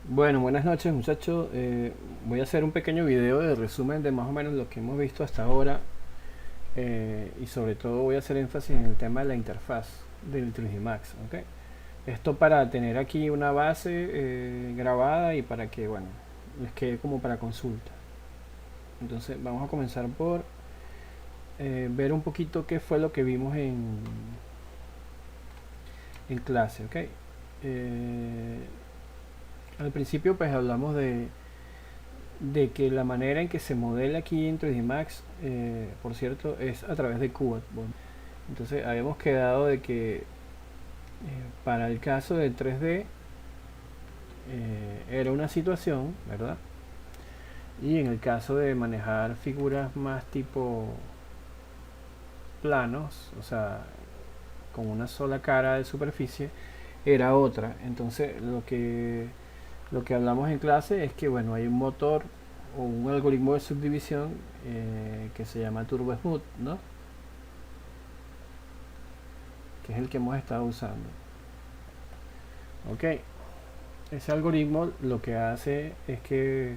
Bueno, buenas noches muchachos. Voy a hacer un pequeño video de resumen de más o menos lo que hemos visto hasta ahora, y sobre todo voy a hacer énfasis en el tema de la interfaz del 3D Max. ¿Ok? Esto para tener aquí una base grabada y para que, bueno, les quede como para consulta. Entonces vamos a comenzar por ver un poquito qué fue lo que vimos en clase. ¿Ok? Al principio pues hablamos de que la manera en que se modela aquí en 3D Max, por cierto, es a través de Cubat. Bueno, entonces habíamos quedado de que para el caso del 3D era una situación, ¿verdad? Y en el caso de manejar figuras más tipo planos, o sea, con una sola cara de superficie, era otra. Entonces lo que hablamos en clase es que, bueno, hay un motor o un algoritmo de subdivisión que se llama Turbo Smooth, ¿no? Que es el que hemos estado usando. Ok, ese algoritmo lo que hace es que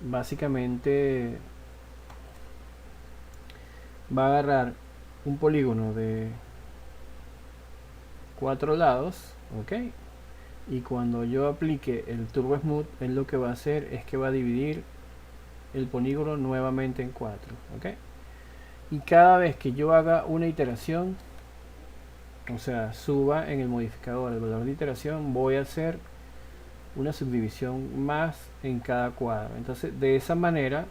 básicamente va a agarrar un polígono de cuatro lados, ok, y cuando yo aplique el Turbo Smooth, él lo que va a hacer es que va a dividir el polígono nuevamente en cuatro, ok, y cada vez que yo haga una iteración, o sea, suba en el modificador el valor de iteración, voy a hacer una subdivisión más en cada cuadro. Entonces, de esa manera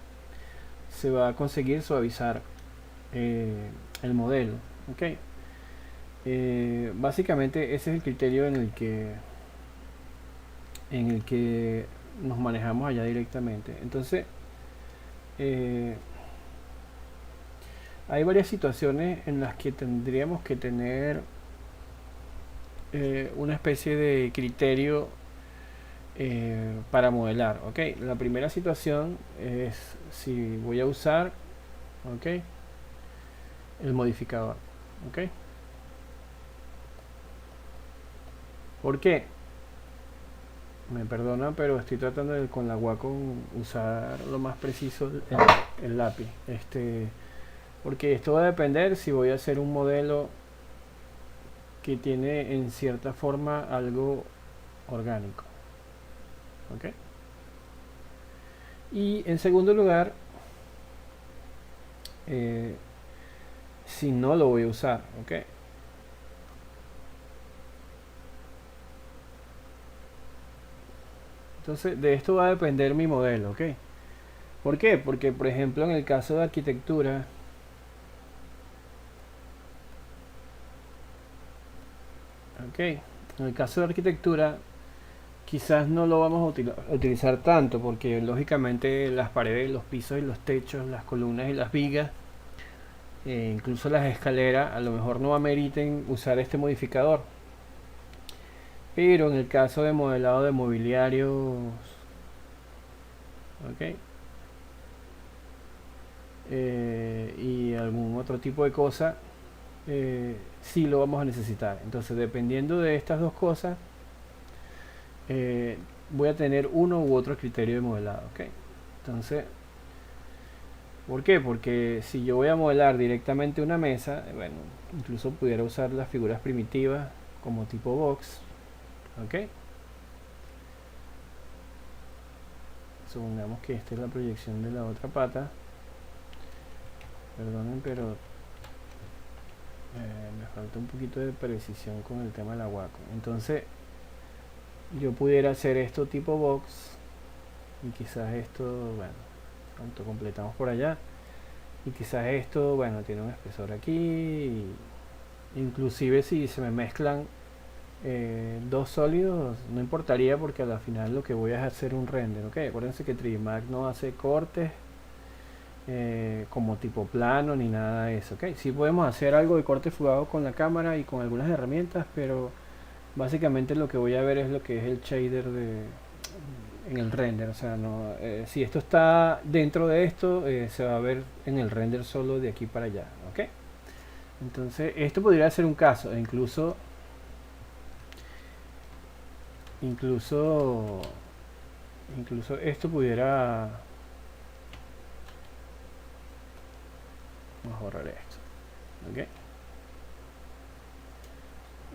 se va a conseguir suavizar el modelo. ¿Ok? Básicamente ese es el criterio en el que nos manejamos allá directamente. Entonces, eh, hay varias situaciones en las que tendríamos que tener una especie de criterio para modelar. ¿Ok? La primera situación es si voy a usar, ¿ok?, el modificador. ¿Ok? ¿Por qué? Me perdona, pero estoy tratando de con la Wacom usar lo más preciso el lápiz. Porque esto va a depender si voy a hacer un modelo que tiene en cierta forma algo orgánico. ¿Ok? Y en segundo lugar, eh, si no lo voy a usar. ¿Ok? Entonces de esto va a depender mi modelo. ¿Ok? ¿Por qué? Porque por ejemplo en el caso de arquitectura, ¿ok?, en el caso de arquitectura quizás no lo vamos a utilizar tanto porque lógicamente las paredes, los pisos y los techos, las columnas y las vigas, incluso las escaleras, a lo mejor no ameriten usar este modificador. Pero en el caso de modelado de mobiliarios, ¿ok?, y algún otro tipo de cosa, sí lo vamos a necesitar. Entonces, dependiendo de estas dos cosas, eh, voy a tener uno u otro criterio de modelado. ¿Ok? Entonces, ¿por qué? Porque si yo voy a modelar directamente una mesa, bueno, incluso pudiera usar las figuras primitivas como tipo box. ¿Ok? Supongamos que esta es la proyección de la otra pata. Perdonen, pero me falta un poquito de precisión con el tema del aguaco. Entonces, yo pudiera hacer esto tipo box y quizás esto, bueno, completamos por allá. Y quizás esto, bueno, tiene un espesor aquí. Inclusive si se me mezclan dos sólidos, no importaría porque al final lo que voy a hacer un render. ¿Ok? Acuérdense que 3D Max no hace cortes como tipo plano ni nada de eso. ¿Ok? Sí podemos hacer algo de corte fugado con la cámara y con algunas herramientas, pero básicamente lo que voy a ver es lo que es el shader en el render. O sea, no, si esto está dentro de esto, se va a ver en el render solo de aquí para allá. ¿Ok? Entonces, esto podría ser un caso, e incluso incluso esto pudiera, vamos a borrar esto, ¿ok?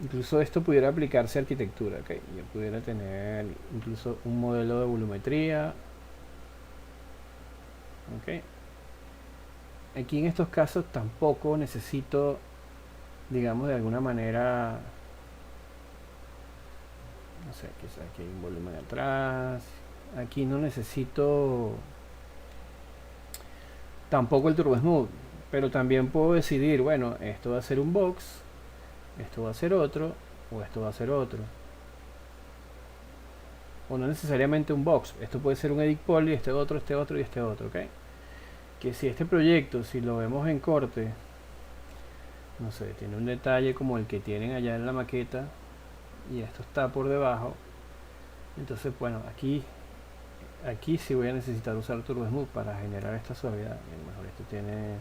Incluso esto pudiera aplicarse a arquitectura, ¿ok? Yo pudiera tener incluso un modelo de volumetría, ¿ok? Aquí en estos casos tampoco necesito, digamos, de alguna manera, no sé, quizás aquí hay un volumen atrás. Aquí no necesito tampoco el Turbo Smooth, pero también puedo decidir, bueno, esto va a ser un box, esto va a ser otro, o esto va a ser otro. O no necesariamente un box, esto puede ser un edit poly, este otro y este otro, ¿ok? Que si este proyecto, si lo vemos en corte, no sé, tiene un detalle como el que tienen allá en la maqueta, y esto está por debajo, entonces bueno, aquí sí voy a necesitar usar Turbo Smooth para generar esta suavidad. Y a lo mejor esto tiene,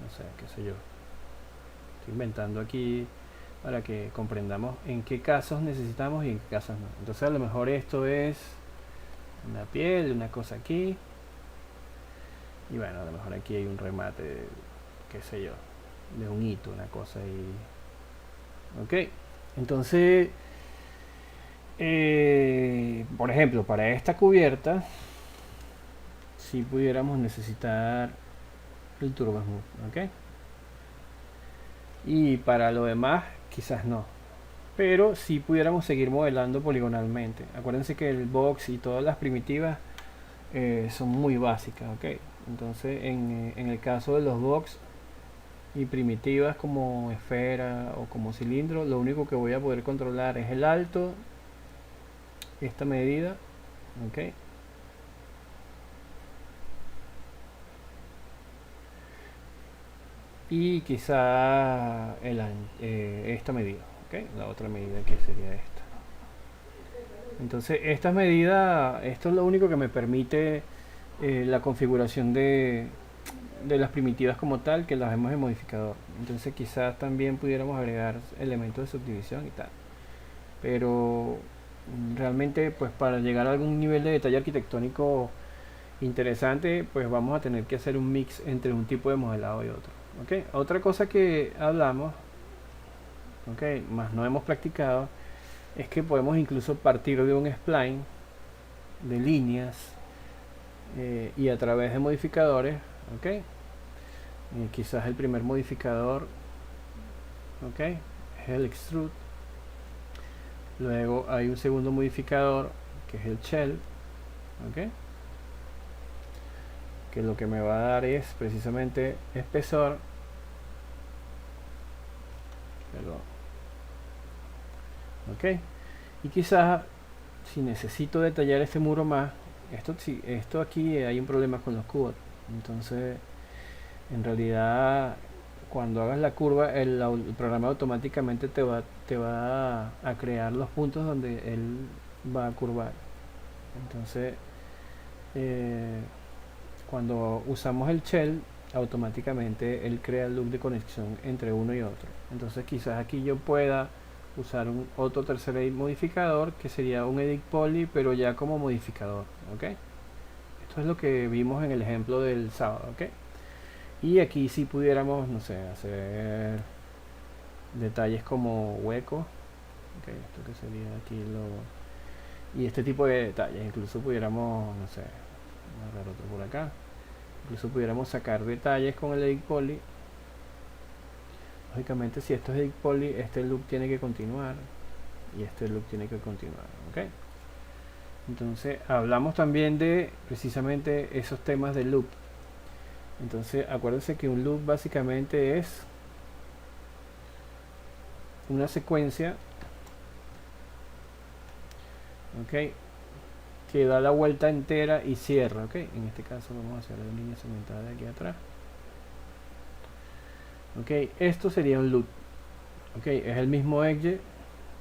no sé, qué sé yo, estoy inventando aquí para que comprendamos en qué casos necesitamos y en qué casos no. Entonces a lo mejor esto es una piel, una cosa aquí, y bueno, a lo mejor aquí hay un remate, qué sé yo, de un hito, una cosa y... ok, entonces por ejemplo, para esta cubierta si pudiéramos necesitar el Turbo Smooth, ¿ok? Y para lo demás quizás no, pero si pudiéramos seguir modelando poligonalmente. Acuérdense que el box y todas las primitivas son muy básicas, ¿ok? Entonces en el caso de los box y primitivas como esfera o como cilindro, lo único que voy a poder controlar es el alto, esta medida, ¿ok? Y quizá esta medida, ¿ok? La otra medida que sería esta. Entonces estas medidas, esto es lo único que me permite la configuración de las primitivas como tal, que las vemos en modificador. Entonces quizás también pudiéramos agregar elementos de subdivisión y tal. Pero realmente pues para llegar a algún nivel de detalle arquitectónico interesante, pues vamos a tener que hacer un mix entre un tipo de modelado y otro. ¿Okay? Otra cosa que hablamos, ¿okay?, más no hemos practicado, es que podemos incluso partir de un spline de líneas y a través de modificadores, ¿okay? Quizás el primer modificador, ¿okay?, es el extrude. Luego hay un segundo modificador que es el shell, ¿okay?, que lo que me va a dar es precisamente espesor, perdón, ¿ok? Y quizás si necesito detallar este muro más, esto aquí hay un problema con los cubos, entonces en realidad cuando hagas la curva el programa automáticamente te va a crear los puntos donde él va a curvar. Entonces eh, cuando usamos el shell automáticamente él crea el loop de conexión entre uno y otro. Entonces quizás aquí yo pueda usar otro tercer edit modificador que sería un edit poly pero ya como modificador, ¿ok? Esto es lo que vimos en el ejemplo del sábado, ¿ok? Y aquí si pudiéramos, no sé, hacer detalles como hueco, ¿ok? Esto que sería aquí y este tipo de detalles, incluso pudiéramos, no sé, agarrar otro por acá, incluso pudiéramos sacar detalles con el edit poly. Lógicamente si esto es edit poly, este loop tiene que continuar y este loop tiene que continuar, ¿ok? Entonces hablamos también de precisamente esos temas de loop. Entonces acuérdense que un loop básicamente es una secuencia, ¿ok?, que da la vuelta entera y cierra, ¿ok? En este caso vamos a hacer la línea segmentada de aquí atrás. Ok, esto sería un loop. Ok, es el mismo edge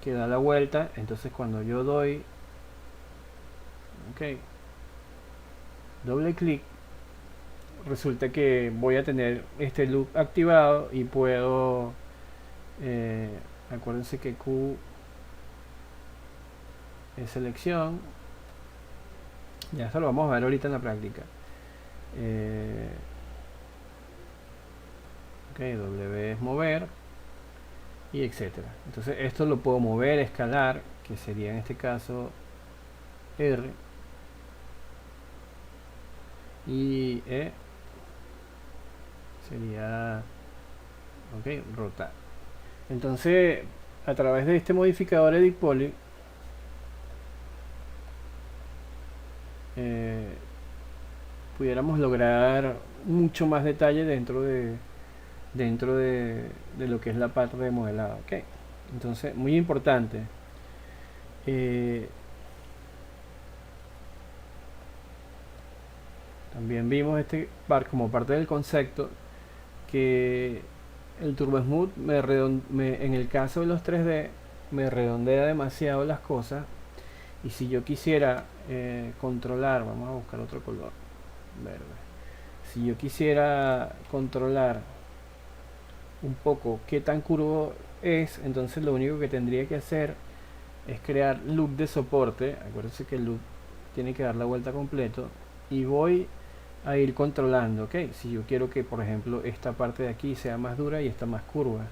que da la vuelta. Entonces cuando yo doy, ok, doble clic, resulta que voy a tener este loop activado y puedo, acuérdense que Q selección. Ya eso lo vamos a ver ahorita en la práctica. Ok, W es mover y etcétera. Entonces esto lo puedo mover, escalar, que sería en este caso R, y E sería, ok, rotar. Entonces a través de este modificador edit poly pudiéramos lograr mucho más detalle dentro de lo que es la parte de modelado. Ok, entonces muy importante, también vimos como parte del concepto que el Turbo Smooth en el caso de los 3D me redondea demasiado las cosas, y si yo quisiera controlar, vamos a buscar otro color verde, si yo quisiera controlar un poco qué tan curvo es, entonces lo único que tendría que hacer es crear loop de soporte. Acuérdense que el loop tiene que dar la vuelta completo, y voy a ir controlando, ok, si yo quiero que por ejemplo esta parte de aquí sea más dura y esta más curva,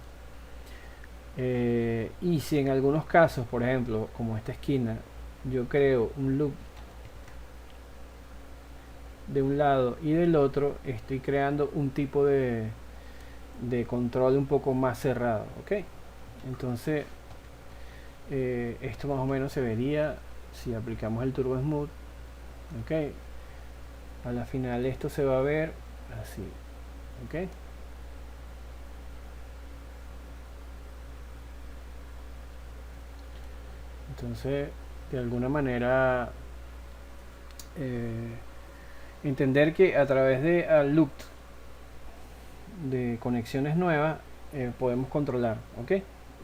y si en algunos casos, por ejemplo como esta esquina, yo creo un loop de un lado y del otro, estoy creando un tipo de control un poco más cerrado, ok. Entonces esto más o menos se vería si aplicamos el Turbo Smooth, ok. A la final esto se va a ver así, ok. Entonces de alguna manera entender que a través de loop de conexiones nuevas podemos controlar, ok,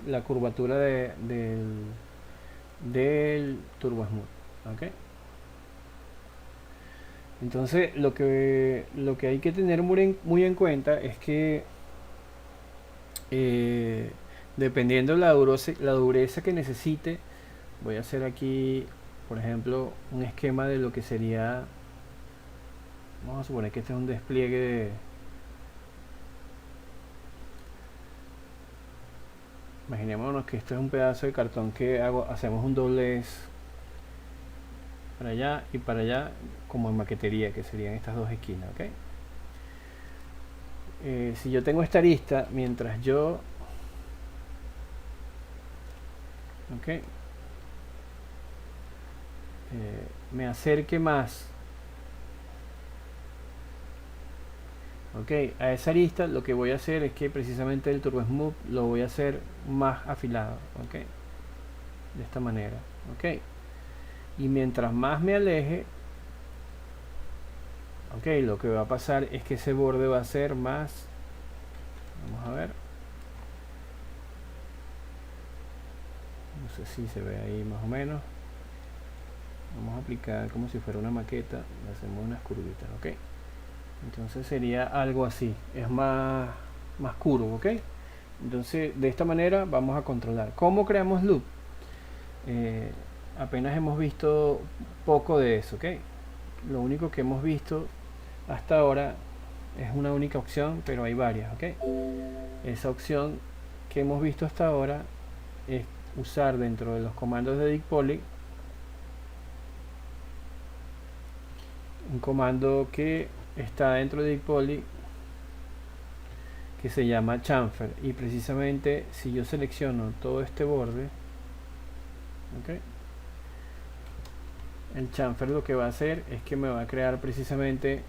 la curvatura del Turbo Smooth, ok. Entonces lo que hay que tener muy en cuenta es que eh, dependiendo la dureza que necesite, voy a hacer aquí por ejemplo un esquema de lo que sería, vamos a suponer que este es un despliegue imaginémonos que esto es un pedazo de cartón que hacemos un doblez para allá y para allá, como en maquetería, que serían estas dos esquinas, ok. Si yo tengo esta arista, mientras yo ok, me acerque más, ok, a esa arista, lo que voy a hacer es que precisamente el Turbo Smooth lo voy a hacer más afilado, ok, de esta manera, ok. Y mientras más me aleje, ok, lo que va a pasar es que ese borde va a ser más, vamos a ver, no sé si se ve ahí más o menos, vamos a aplicar como si fuera una maqueta, le hacemos unas curvitas, ok. Entonces sería algo así, es más curvo, ok. Entonces de esta manera vamos a controlar. ¿Cómo creamos loop? Apenas hemos visto poco de eso, ok. Lo único que hemos visto hasta ahora es una única opción, pero hay varias, ok. Esa opción que hemos visto hasta ahora es usar dentro de los comandos de edit poly un comando que está dentro de edit poly que se llama chamfer, y precisamente si yo selecciono todo este borde, okay, el chamfer lo que va a hacer es que me va a crear precisamente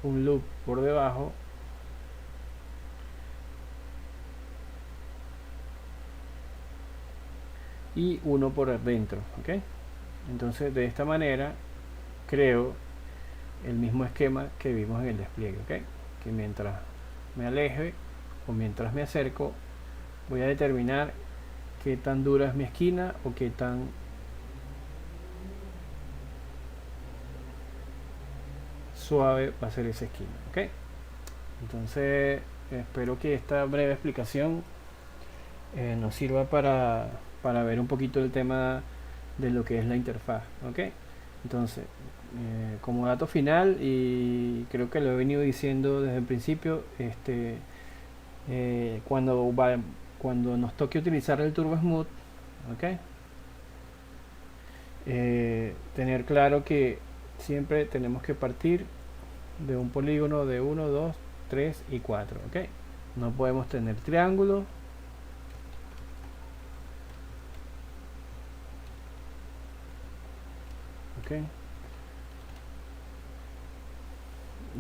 un loop por debajo y uno por dentro, okay. Entonces de esta manera creo el mismo esquema que vimos en el despliegue, okay, que mientras me aleje o mientras me acerco voy a determinar qué tan dura es mi esquina o qué tan suave va a ser esa esquina, ok. Entonces espero que esta breve explicación nos sirva para ver un poquito el tema de lo que es la interfaz. ¿Ok? Entonces, como dato final, y creo que lo he venido diciendo desde el principio, eh, cuando, va, cuando nos toque utilizar el Turbo Smooth, ¿ok? Tener claro que siempre tenemos que partir de un polígono de 1, 2, 3 y 4. ¿Ok? No podemos tener triángulo. ¿Ok?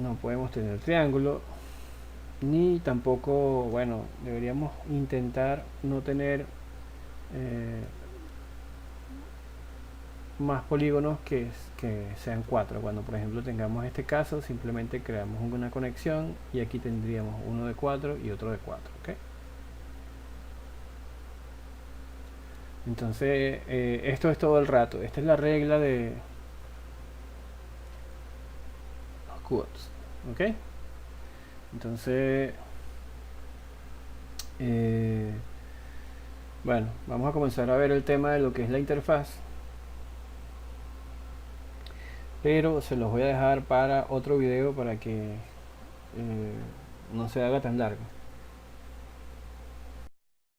No podemos tener triángulo. Ni tampoco, bueno, deberíamos intentar no tener eh, más polígonos que sean 4. Cuando por ejemplo tengamos este caso, simplemente creamos una conexión y aquí tendríamos uno de 4 y otro de 4. ¿Ok? Entonces, esto es todo el rato. Esta es la regla de los quotes. ¿Ok? Entonces, eh, bueno, vamos a comenzar a ver el tema de lo que es la interfaz. Pero se los voy a dejar para otro video para que no se haga tan largo.